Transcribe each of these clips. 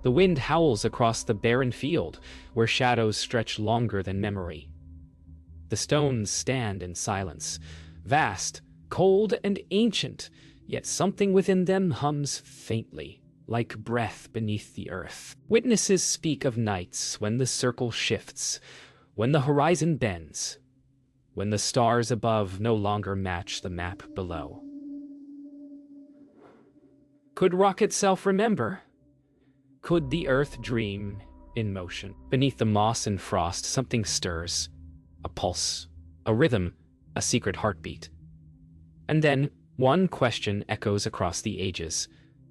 The wind howls across the barren field, where shadows stretch longer than memory. The stones stand in silence, vast, cold, and ancient, yet something within them hums faintly, like breath beneath the earth. Witnesses speak of nights when the circle shifts, when the horizon bends, when the stars above no longer match the map below. Could rock itself remember? Could the earth dream in motion? Beneath the moss and frost, something stirs. A pulse, a rhythm, a secret heartbeat. And then, one question echoes across the ages.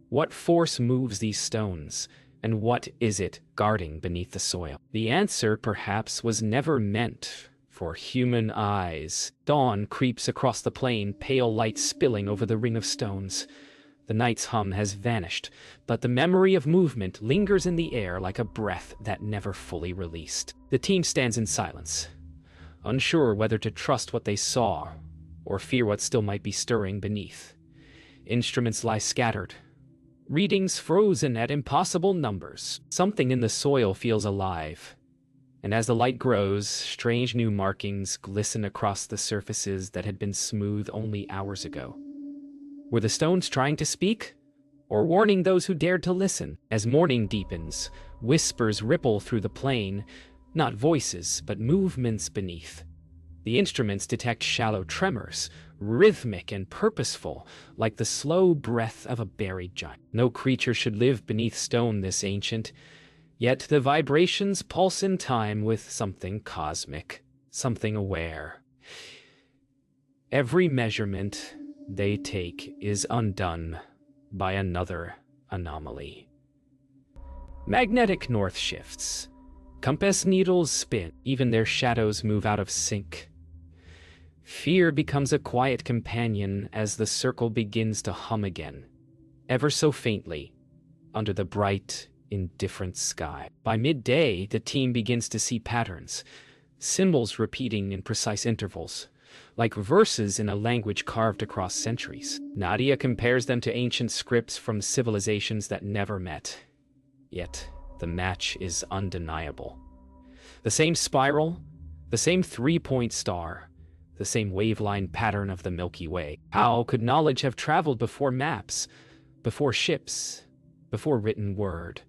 What force moves these stones, and what is it guarding beneath the soil? The answer, perhaps, was never meant for human eyes. Dawn creeps across the plain, pale light spilling over the ring of stones. The night's hum has vanished, but the memory of movement lingers in the air like a breath that never fully released. The team stands in silence, unsure whether to trust what they saw or fear what still might be stirring beneath. Instruments lie scattered, readings frozen at impossible numbers. Something in the soil feels alive, and as the light grows, strange new markings glisten across the surfaces that had been smooth only hours ago. Were the stones trying to speak, or warning those who dared to listen? As morning deepens, whispers ripple through the plain, not voices, but movements beneath. The instruments detect shallow tremors, rhythmic and purposeful, like the slow breath of a buried giant. No creature should live beneath stone this ancient, yet the vibrations pulse in time with something cosmic, something aware. Every measurement they take is undone by another anomaly. Magnetic north shifts. Compass needles spin, even their shadows move out of sync. Fear becomes a quiet companion as the circle begins to hum again, ever so faintly, under the bright, indifferent sky. By midday, the team begins to see patterns, symbols repeating in precise intervals, like verses in a language carved across centuries. Nadia compares them to ancient scripts from civilizations that never met. Yet, the match is undeniable. The same spiral, the same three-point star, the same waveline pattern of the Milky Way. How could knowledge have traveled before maps, before ships, before written word?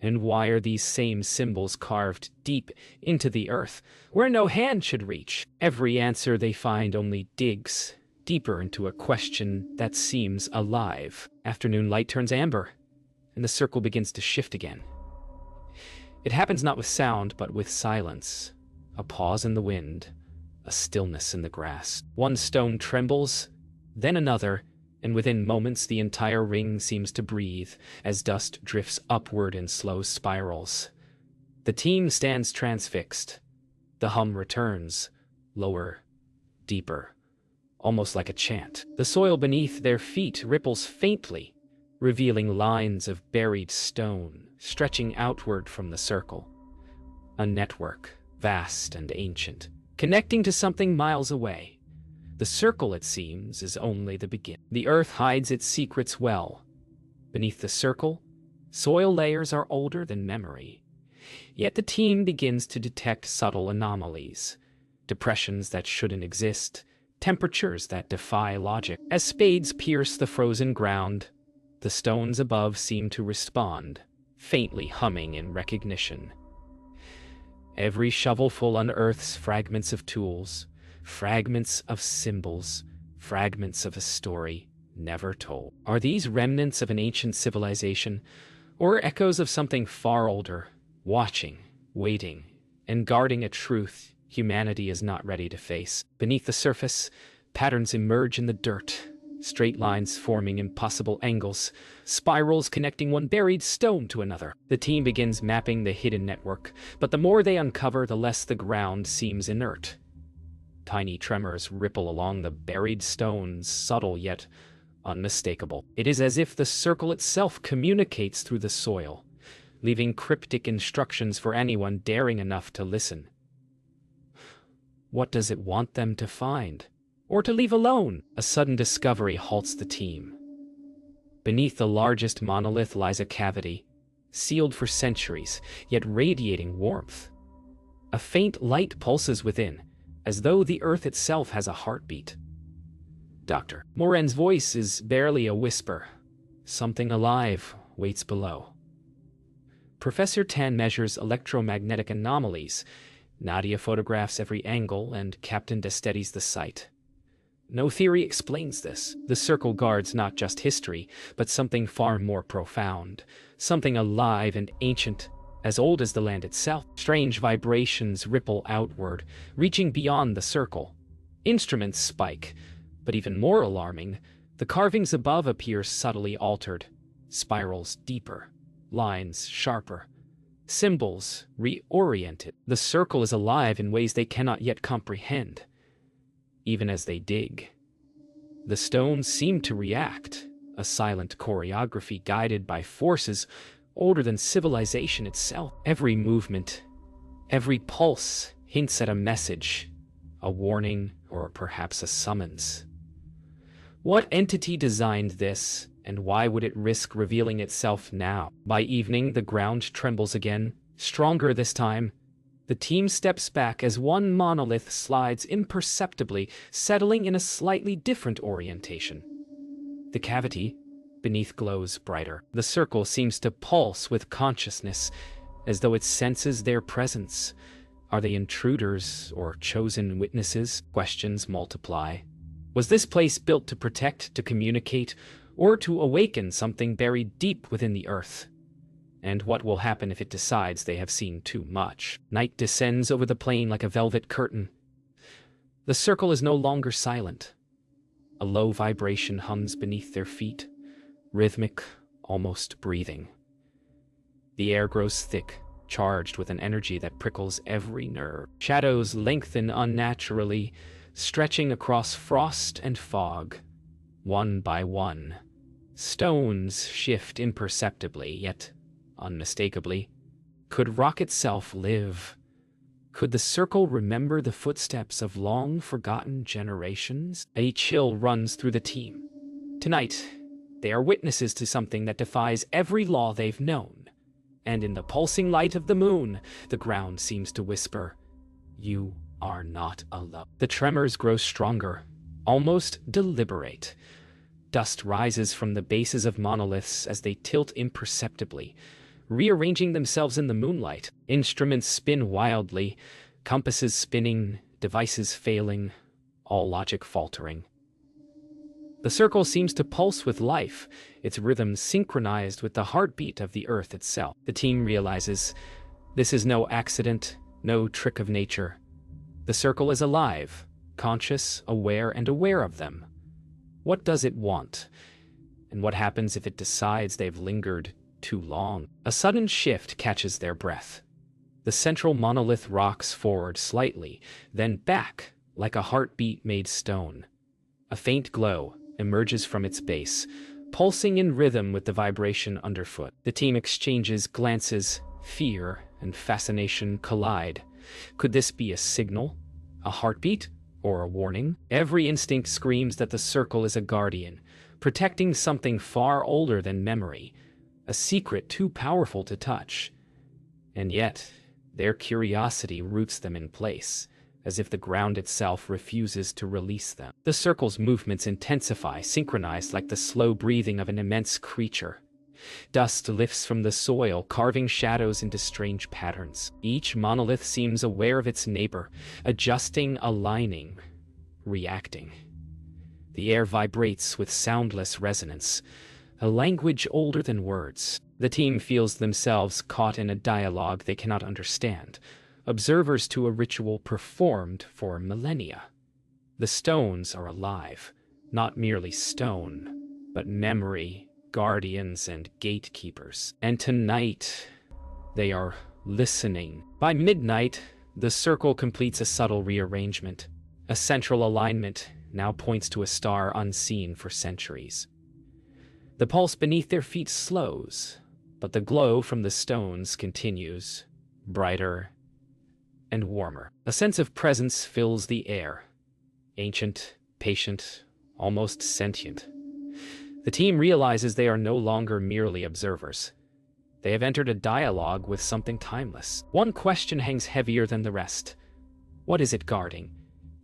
And why are these same symbols carved deep into the earth, where no hand should reach? Every answer they find only digs deeper into a question that seems alive. Afternoon light turns amber, and the circle begins to shift again. It happens not with sound, but with silence. A pause in the wind, a stillness in the grass. One stone trembles, then another, and within moments the entire ring seems to breathe as dust drifts upward in slow spirals. The team stands transfixed. The hum returns, lower, deeper, almost like a chant. The soil beneath their feet ripples faintly, revealing lines of buried stone stretching outward from the circle. A network, vast and ancient, connecting to something miles away. The circle, it seems, is only the beginning. The earth hides its secrets well. Beneath the circle, soil layers are older than memory. Yet the team begins to detect subtle anomalies, depressions that shouldn't exist, temperatures that defy logic. As spades pierce the frozen ground, the stones above seem to respond, faintly humming in recognition. Every shovelful unearths fragments of tools, fragments of symbols, fragments of a story never told. Are these remnants of an ancient civilization, or echoes of something far older, watching, waiting, and guarding a truth humanity is not ready to face? Beneath the surface, patterns emerge in the dirt, straight lines forming impossible angles, spirals connecting one buried stone to another. The team begins mapping the hidden network, but the more they uncover, the less the ground seems inert. Tiny tremors ripple along the buried stones, subtle yet unmistakable. It is as if the circle itself communicates through the soil, leaving cryptic instructions for anyone daring enough to listen. What does it want them to find? Or to leave alone? A sudden discovery halts the team. Beneath the largest monolith lies a cavity, sealed for centuries, yet radiating warmth. A faint light pulses within, as though the earth itself has a heartbeat. Dr. Moran's voice is barely a whisper. Something alive waits below. Professor Tan measures electromagnetic anomalies. Nadia photographs every angle, and Captain De studies the site. No theory explains this. The circle guards not just history, but something far more profound. Something alive and ancient, as old as the land itself. Strange vibrations ripple outward, reaching beyond the circle. Instruments spike, but even more alarming, the carvings above appear subtly altered. Spirals deeper, lines sharper, symbols reoriented. The circle is alive in ways they cannot yet comprehend. Even as they dig, the stones seem to react, a silent choreography guided by forces older than civilization itself. Every movement, every pulse hints at a message, a warning, or perhaps a summons. What entity designed this, and why would it risk revealing itself now? By evening, the ground trembles again, stronger this time. The team steps back as one monolith slides imperceptibly, settling in a slightly different orientation. The cavity beneath glows brighter. The circle seems to pulse with consciousness, as though it senses their presence. Are they intruders or chosen witnesses? Questions multiply. Was this place built to protect, to communicate, or to awaken something buried deep within the earth? And what will happen if it decides they have seen too much? Night descends over the plain like a velvet curtain. The circle is no longer silent. A low vibration hums beneath their feet, rhythmic, almost breathing. The air grows thick, charged with an energy that prickles every nerve. Shadows lengthen unnaturally, stretching across frost and fog. One by one, stones shift imperceptibly, yet unmistakably. Could rock itself live? Could the circle remember the footsteps of long-forgotten generations? A chill runs through the team. Tonight, they are witnesses to something that defies every law they've known. And in the pulsing light of the moon, the ground seems to whisper, "You are not alone." The tremors grow stronger, almost deliberate. Dust rises from the bases of monoliths as they tilt imperceptibly, rearranging themselves in the moonlight. Instruments spin wildly, compasses spinning, devices failing, all logic faltering. The circle seems to pulse with life, its rhythm synchronized with the heartbeat of the earth itself. The team realizes this is no accident, no trick of nature. The circle is alive, conscious, aware of them. What does it want? And what happens if it decides they've lingered too long? A sudden shift catches their breath. The central monolith rocks forward slightly, then back, like a heartbeat made stone. A faint glow emerges from its base, pulsing in rhythm with the vibration underfoot. The team exchanges glances. Fear and fascination collide. Could this be a signal? A heartbeat? Or a warning? Every instinct screams that the circle is a guardian, protecting something far older than memory, a secret too powerful to touch. And yet, their curiosity roots them in place, as if the ground itself refuses to release them. The circle's movements intensify, synchronized like the slow breathing of an immense creature. Dust lifts from the soil, carving shadows into strange patterns. Each monolith seems aware of its neighbor, adjusting, aligning, reacting. The air vibrates with soundless resonance, a language older than words. The team feels themselves caught in a dialogue they cannot understand, observers to a ritual performed for millennia. The stones are alive, not merely stone, but memory, guardians, and gatekeepers. And tonight, they are listening. By midnight, the circle completes a subtle rearrangement. A central alignment now points to a star unseen for centuries. The pulse beneath their feet slows, but the glow from the stones continues, brighter and warmer. A sense of presence fills the air, ancient, patient, almost sentient. The team realizes they are no longer merely observers. They have entered a dialogue with something timeless. One question hangs heavier than the rest. What is it guarding?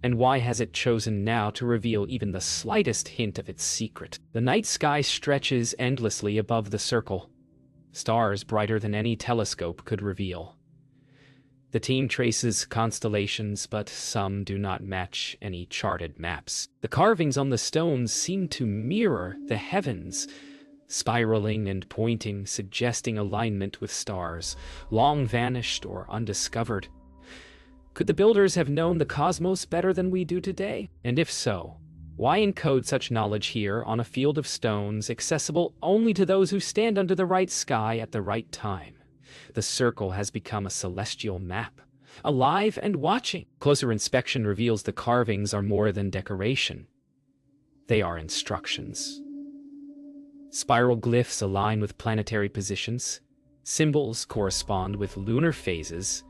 And why has it chosen now to reveal even the slightest hint of its secret? The night sky stretches endlessly above the circle, stars brighter than any telescope could reveal. The team traces constellations, but some do not match any charted maps. The carvings on the stones seem to mirror the heavens, spiraling and pointing, suggesting alignment with stars, long vanished or undiscovered. Could the builders have known the cosmos better than we do today? And if so, why encode such knowledge here on a field of stones accessible only to those who stand under the right sky at the right time? The circle has become a celestial map, alive and watching. Closer inspection reveals the carvings are more than decoration. They are instructions. Spiral glyphs align with planetary positions, symbols correspond with lunar phases,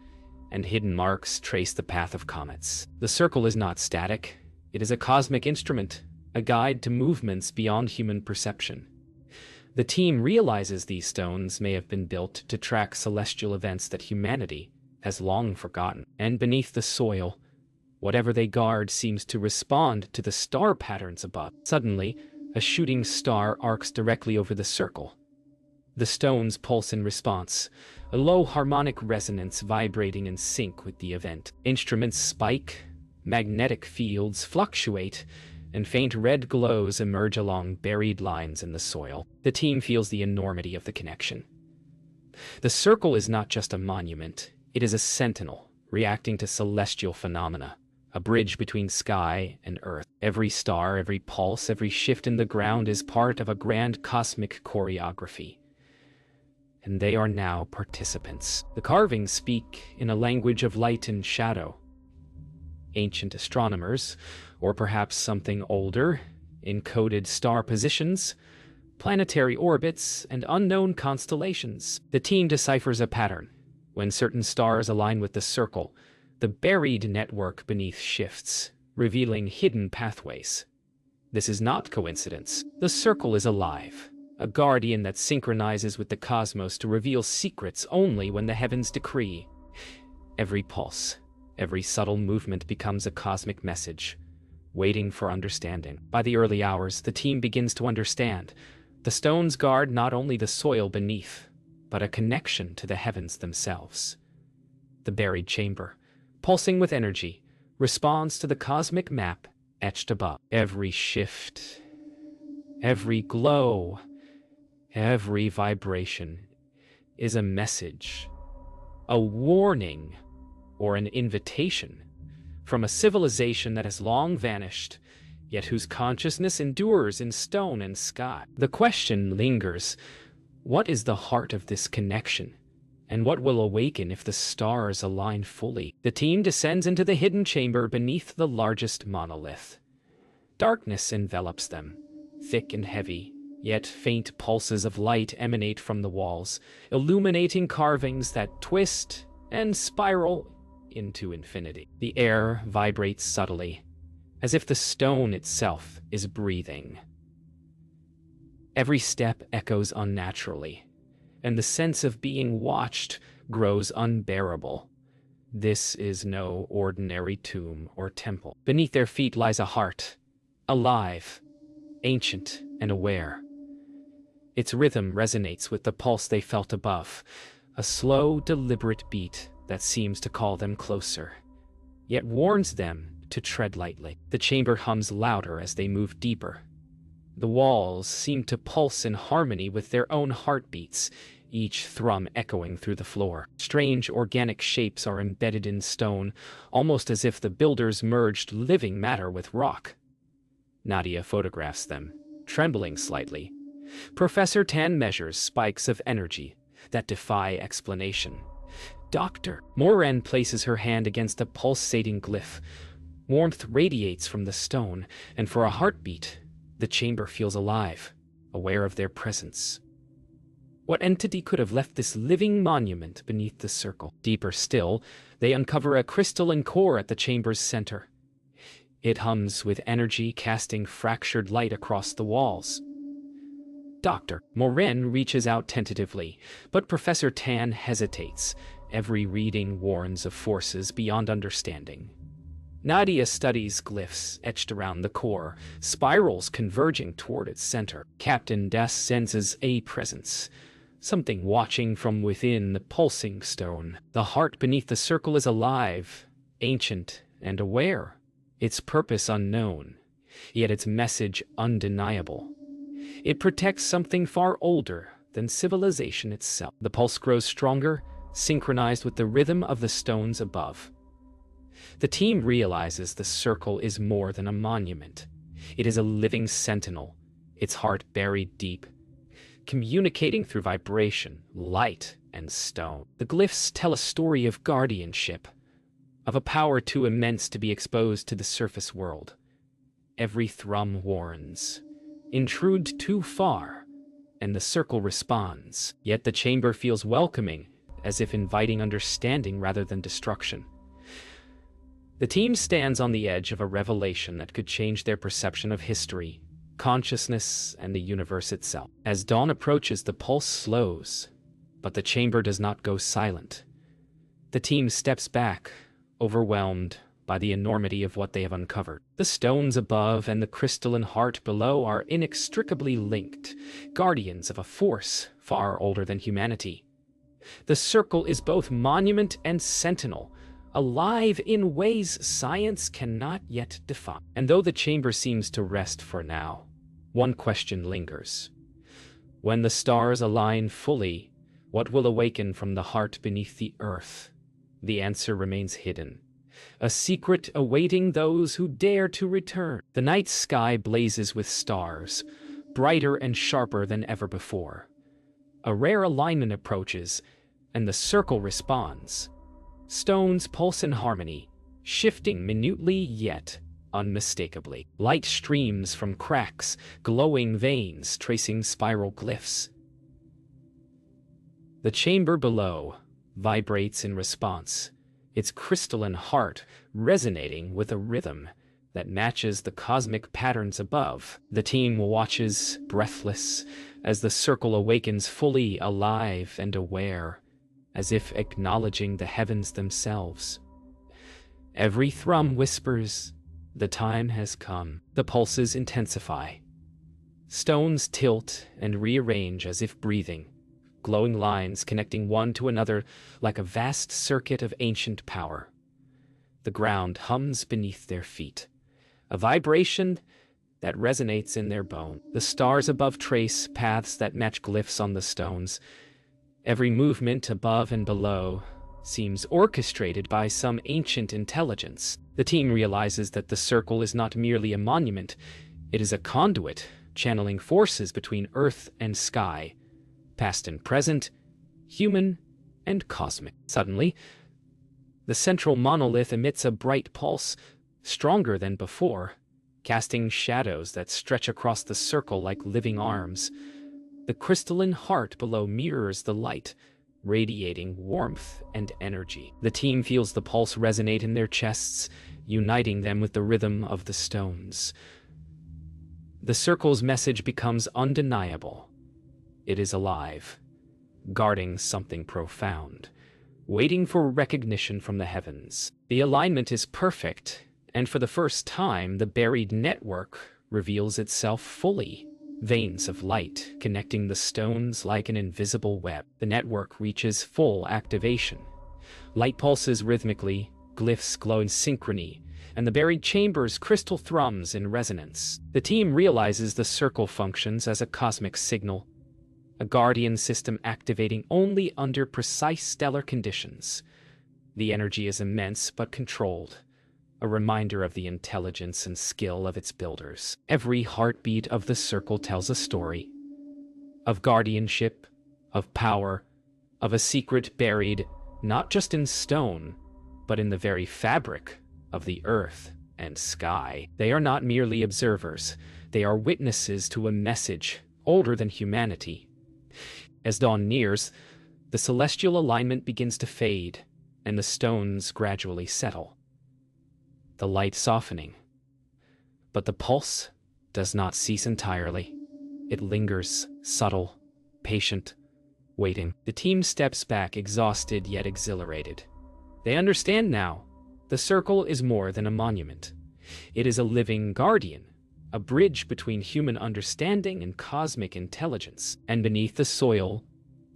and hidden marks trace the path of comets. The circle is not static. It is a cosmic instrument, a guide to movements beyond human perception. The team realizes these stones may have been built to track celestial events that humanity has long forgotten. And beneath the soil, whatever they guard seems to respond to the star patterns above. Suddenly, a shooting star arcs directly over the circle. The stones pulse in response, a low harmonic resonance vibrating in sync with the event. Instruments spike, magnetic fields fluctuate, and faint red glows emerge along buried lines in the soil. The team feels the enormity of the connection. The circle is not just a monument, it is a sentinel, reacting to celestial phenomena, a bridge between sky and earth. Every star, every pulse, every shift in the ground is part of a grand cosmic choreography. And they are now participants. The carvings speak in a language of light and shadow. Ancient astronomers, or perhaps something older, encoded star positions, planetary orbits, and unknown constellations. The team deciphers a pattern. When certain stars align with the circle, the buried network beneath shifts, revealing hidden pathways. This is not coincidence. The circle is alive, a guardian that synchronizes with the cosmos to reveal secrets only when the heavens decree. Every pulse, every subtle movement becomes a cosmic message, waiting for understanding. By the early hours, the team begins to understand. The stones guard not only the soil beneath, but a connection to the heavens themselves. The buried chamber, pulsing with energy, responds to the cosmic map etched above. Every shift, every glow, every vibration is a message, a warning, or an invitation from a civilization that has long vanished, yet whose consciousness endures in stone and sky. The question lingers, what is the heart of this connection? And what will awaken if the stars align fully? The team descends into the hidden chamber beneath the largest monolith. Darkness envelops them, thick and heavy, yet faint pulses of light emanate from the walls, illuminating carvings that twist and spiral into infinity. The air vibrates subtly, as if the stone itself is breathing. Every step echoes unnaturally, and the sense of being watched grows unbearable. This is no ordinary tomb or temple. Beneath their feet lies a heart, alive, ancient, and aware. Its rhythm resonates with the pulse they felt above, a slow, deliberate beat that seems to call them closer, yet warns them to tread lightly. The chamber hums louder as they move deeper. The walls seem to pulse in harmony with their own heartbeats, each thrum echoing through the floor. Strange organic shapes are embedded in stone, almost as if the builders merged living matter with rock. Nadia photographs them, trembling slightly. Professor Tan measures spikes of energy that defy explanation. Dr. Moran places her hand against a pulsating glyph. Warmth radiates from the stone, and for a heartbeat, the chamber feels alive, aware of their presence. What entity could have left this living monument beneath the circle? Deeper still, they uncover a crystalline core at the chamber's center. It hums with energy, casting fractured light across the walls. Dr. Morin reaches out tentatively, but Professor Tan hesitates. Every reading warns of forces beyond understanding. Nadia studies glyphs etched around the core, spirals converging toward its center. Captain Des senses a presence, something watching from within the pulsing stone. The heart beneath the circle is alive, ancient, and aware, its purpose unknown, yet its message undeniable. It protects something far older than civilization itself. The pulse grows stronger, synchronized with the rhythm of the stones above. The team realizes the circle is more than a monument. It is a living sentinel, its heart buried deep, communicating through vibration, light, and stone. The glyphs tell a story of guardianship, of a power too immense to be exposed to the surface world. Every thrum warns. Intrude too far, and the circle responds. Yet the chamber feels welcoming, as if inviting understanding rather than destruction. The team stands on the edge of a revelation that could change their perception of history, consciousness, and the universe itself. As dawn approaches, the pulse slows, but the chamber does not go silent. The team steps back, overwhelmed by the enormity of what they have uncovered. The stones above and the crystalline heart below are inextricably linked, guardians of a force far older than humanity. The circle is both monument and sentinel, alive in ways science cannot yet define. And though the chamber seems to rest for now, one question lingers. When the stars align fully, what will awaken from the heart beneath the earth? The answer remains hidden, a secret awaiting those who dare to return. The night sky blazes with stars, brighter and sharper than ever before. A rare alignment approaches, and the circle responds. Stones pulse in harmony, shifting minutely yet unmistakably. Light streams from cracks, glowing veins tracing spiral glyphs. The chamber below vibrates in response, its crystalline heart resonating with a rhythm that matches the cosmic patterns above. The team watches, breathless, as the circle awakens fully alive and aware, as if acknowledging the heavens themselves. Every thrum whispers, the time has come. The pulses intensify. Stones tilt and rearrange as if breathing, glowing lines connecting one to another like a vast circuit of ancient power. The ground hums beneath their feet, a vibration that resonates in their bone. The stars above trace paths that match glyphs on the stones. Every movement above and below seems orchestrated by some ancient intelligence. The team realizes that the circle is not merely a monument, it is a conduit, channeling forces between earth and sky, past and present, human and cosmic. Suddenly, the central monolith emits a bright pulse, stronger than before, casting shadows that stretch across the circle like living arms. The crystalline heart below mirrors the light, radiating warmth and energy. The team feels the pulse resonate in their chests, uniting them with the rhythm of the stones. The circle's message becomes undeniable. It is alive, guarding something profound, waiting for recognition from the heavens. The alignment is perfect, and for the first time, the buried network reveals itself fully. Veins of light connecting the stones like an invisible web. The network reaches full activation. Light pulses rhythmically, glyphs glow in synchrony, and the buried chamber's crystal thrums in resonance. The team realizes the circle functions as a cosmic signal, a guardian system activating only under precise stellar conditions. The energy is immense but controlled, a reminder of the intelligence and skill of its builders. Every heartbeat of the circle tells a story of guardianship, of power, of a secret buried not just in stone, but in the very fabric of the earth and sky. They are not merely observers, they are witnesses to a message older than humanity. As dawn nears, the celestial alignment begins to fade, and the stones gradually settle, the light softening. But the pulse does not cease entirely. It lingers, subtle, patient, waiting. The team steps back, exhausted yet exhilarated. They understand now. The circle is more than a monument. It is a living guardian, a bridge between human understanding and cosmic intelligence. And beneath the soil,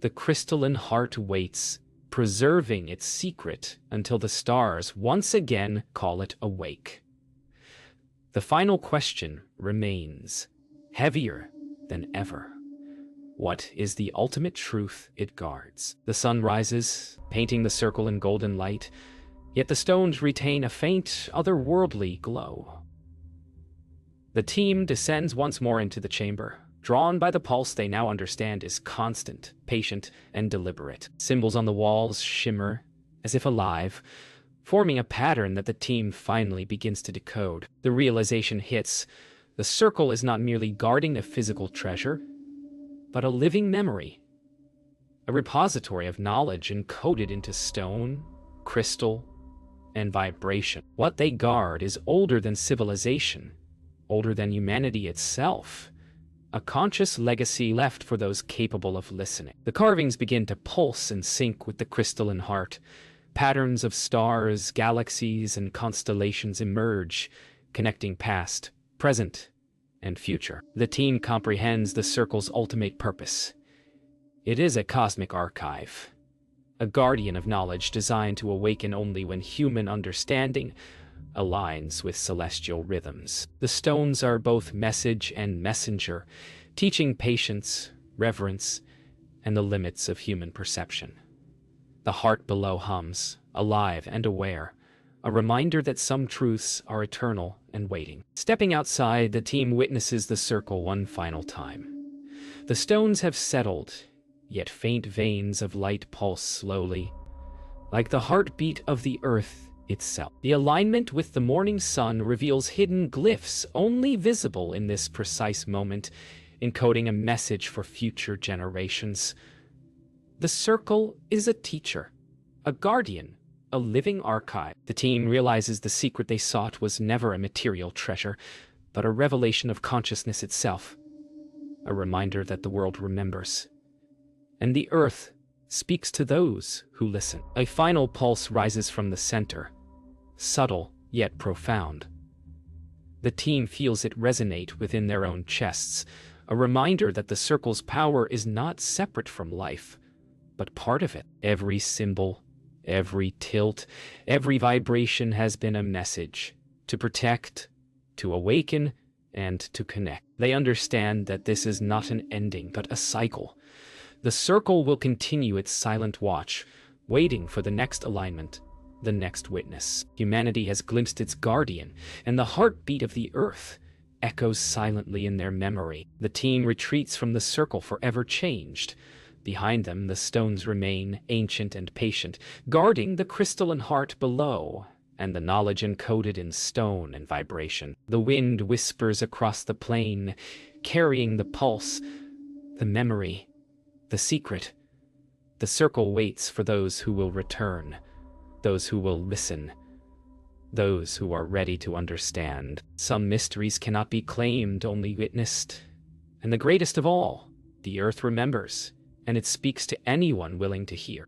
the crystalline heart waits, preserving its secret until the stars once again call it awake. The final question remains, heavier than ever. What is the ultimate truth it guards? The sun rises, painting the circle in golden light, yet the stones retain a faint, otherworldly glow. The team descends once more into the chamber, drawn by the pulse they now understand is constant, patient, and deliberate. Symbols on the walls shimmer, as if alive, forming a pattern that the team finally begins to decode. The realization hits. The circle is not merely guarding a physical treasure, but a living memory, a repository of knowledge encoded into stone, crystal, and vibration. What they guard is older than civilization, older than humanity itself, a conscious legacy left for those capable of listening. The carvings begin to pulse and sync with the crystalline heart. Patterns of stars, galaxies, and constellations emerge, connecting past, present, and future. The team comprehends the circle's ultimate purpose. It is a cosmic archive, a guardian of knowledge designed to awaken only when human understanding aligns with celestial rhythms. The stones are both message and messenger, teaching patience, reverence, and the limits of human perception. The heart below hums, alive and aware, a reminder that some truths are eternal and waiting. Stepping outside, the team witnesses the circle one final time. The stones have settled, yet faint veins of light pulse slowly, like the heartbeat of the earth itself. The alignment with the morning sun reveals hidden glyphs only visible in this precise moment, encoding a message for future generations. The circle is a teacher, a guardian, a living archive. The team realizes the secret they sought was never a material treasure, but a revelation of consciousness itself, a reminder that the world remembers, and the earth speaks to those who listen. A final pulse rises from the center, subtle yet profound. The team feels it resonate within their own chests, a reminder that the circle's power is not separate from life, but part of it. Every symbol, every tilt, every vibration has been a message to protect, to awaken, and to connect. They understand that this is not an ending, but a cycle. The circle will continue its silent watch, waiting for the next alignment, the next witness. Humanity has glimpsed its guardian, and the heartbeat of the earth echoes silently in their memory. The team retreats from the circle forever changed. Behind them, the stones remain, ancient and patient, guarding the crystalline heart below, and the knowledge encoded in stone and vibration. The wind whispers across the plain, carrying the pulse, the memory, the secret. The circle waits for those who will return, those who will listen, those who are ready to understand. Some mysteries cannot be claimed, only witnessed. And the greatest of all, the earth remembers, and it speaks to anyone willing to hear.